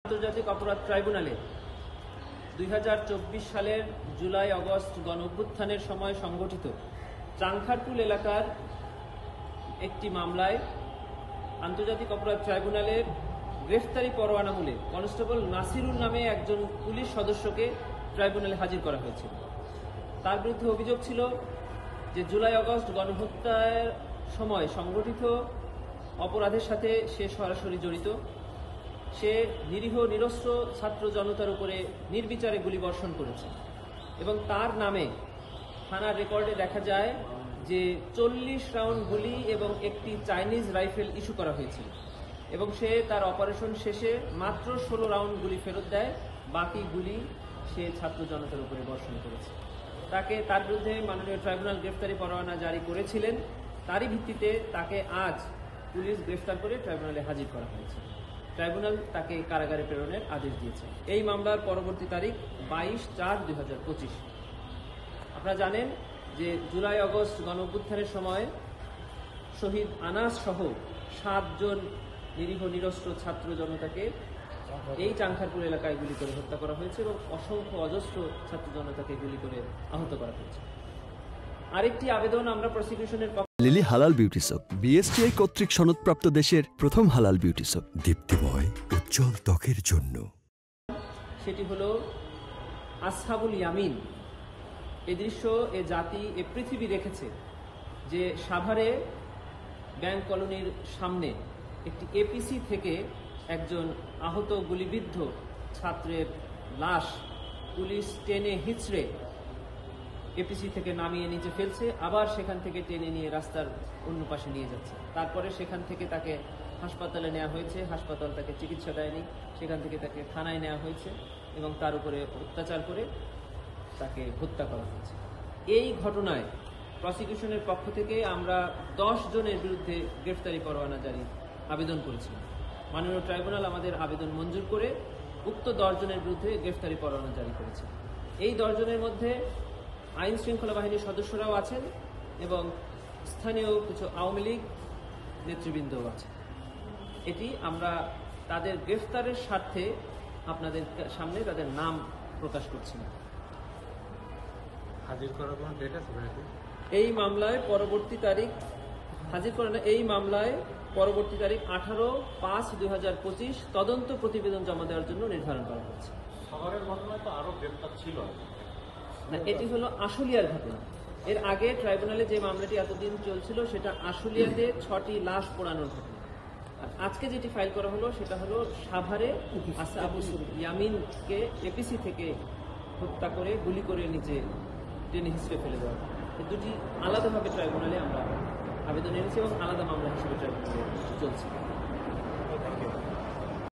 আন্তর্জাতিক অপরাধ ট্রাইব্যুনালে 2024 সালের জুলাই আগস্ট গণ অভ্যুত্থানের সময় সংগঠিত চাংখারপুল এলাকার একটি মামলায় আন্তর্জাতিক অপরাধ ট্রাইব্যুনালের গ্রেফতারি পরোয়ানামূলে কনস্টেবল নাসিরুল নামে একজন পুলিশ সদস্যকে ট্রাইব্যুনালে হাজির করা হয়েছিল। তার বিরুদ্ধে অভিযোগ ছিল যে জুলাই আগস্ট গণহত্যার সময় সংগঠিত অপরাধের সাথে সে সরাসরি জড়িত। সে নিরীহ নিরস্ত্র ছাত্র জনতার উপরে নির্বিচারে গুলিবর্ষণ করেছে এবং তার নামে থানার রেকর্ডে দেখা যায় যে 40 রাউন্ড গুলি এবং একটি চাইনিজ রাইফেল ইস্যু করা হয়েছিল এবং সে তার অপারেশন শেষে মাত্র 16 রাউন্ড গুলি ফেরত দেয়, বাকি গুলি সে ছাত্র জনতার উপরে বর্ষণ করেছে। তার বিরুদ্ধে মাননীয় ট্রাইব্যুনাল গ্রেফতারি পরোয়ানা জারি করেছিলেন, তারই ভিত্তিতে তাকে আজ পুলিশ গ্রেফতার করে ট্রাইব্যুনালে হাজির করা হয়েছে। ট্রাইব্যুনাল তাকে কারাগারে প্রেরণের আদেশ দিয়েছে। এই মামলার পরবর্তী তারিখ 22/4/2025। আপনারা জানেন যে জুলাই আগস্ট গণ অভ্যুত্থানের সময় শহীদ আনাস সহ 7 জন নিরীহ নিরস্ত্র ছাত্র জনতাকে এই চাংখারপুল এলাকায় গুলি করে হত্যা করা হয়েছে এবং অসংখ্য অজস্র ছাত্র জনতাকে গুলি করে আহত করা হয়েছে। আরেকটি আবেদন আমরা প্রসিকিউশনের লিলি হালাল বিউটি সোপ, বিএসটিআই কর্তৃক সনদপ্রাপ্ত দেশের প্রথম হালাল বিউটি সোপ, দীপ্তিময় উজ্জ্বল ত্বকের জন্য। সেটি হলো আসহাবুল ইয়ামিন। এই দৃশ্য এ জাতি এ পৃথিবী দেখেছে যে সাভারে ব্যাংক কলোনির সামনে একটি এপিসি থেকে একজন আহত গুলিবিদ্ধ ছাত্রের লাশ পুলিশ টেনে হিঁচড়ে এপিসি থেকে নামিয়ে নিচে ফেলছে, আবার সেখান থেকে টেনে নিয়ে রাস্তার অন্য পাশে নিয়ে যাচ্ছে। তারপরে সেখান থেকে তাকে হাসপাতালে নেওয়া হয়েছে, হাসপাতাল তাকে চিকিৎসা দেয়নি, সেখান থেকে তাকে থানায় নেওয়া হয়েছে এবং তার উপরে অত্যাচার করে তাকে হত্যা করা হয়েছে। এই ঘটনায় প্রসিকিউশনের পক্ষ থেকে আমরা 10 জনের বিরুদ্ধে গ্রেফতারি পরোয়ানা জারি আবেদন করেছিলাম। মাননীয় ট্রাইব্যুনাল আমাদের আবেদন মঞ্জুর করে উক্ত 10 জনের বিরুদ্ধে গ্রেফতারি পরোয়ানা জারি করেছে। এই 10 জনের মধ্যে আইন শৃঙ্খলা বাহিনীর সদস্যরাও আছেন এবং স্থানীয় কিছু আওয়ামী লীগ নেতৃবৃন্দও আছে। এটি আমরা তাদের গ্রেফতারের স্বার্থে আপনাদের সামনে তাদের নাম প্রকাশ করছি না। হাজির করার কোনো ডেট আছে? এই মামলায় পরবর্তী তারিখ হাজির করেন। এই মামলায় পরবর্তী তারিখ 18/5/2025 তদন্ত প্রতিবেদন জমা দেওয়ার জন্য নির্ধারণ করা হয়েছে। শহরের ঘটনায় তো আরো গ্রেফতার ছিল না, এটি হলো আশুলিয়ার ঘটনা। এর আগে ট্রাইব্যুনালে যে মামলাটি এতদিন চলছিল সেটা আশুলিয়াতে 6টি লাশ পোড়ানোর ঘটনা। আর আজকে যেটি ফাইল করা হলো সেটা হলো সাভারে আসহাবুল ইয়ামিনকে এপিসি থেকে হত্যা করে গুলি করে নিচে টেনে হিসেবে ফেলে দেওয়া। এই দুটি আলাদাভাবে ট্রাইব্যুনালে আমরা আবেদন এনেছি এবং আলাদা মামলা হিসেবে ট্রাইব্যুনালে চলছে।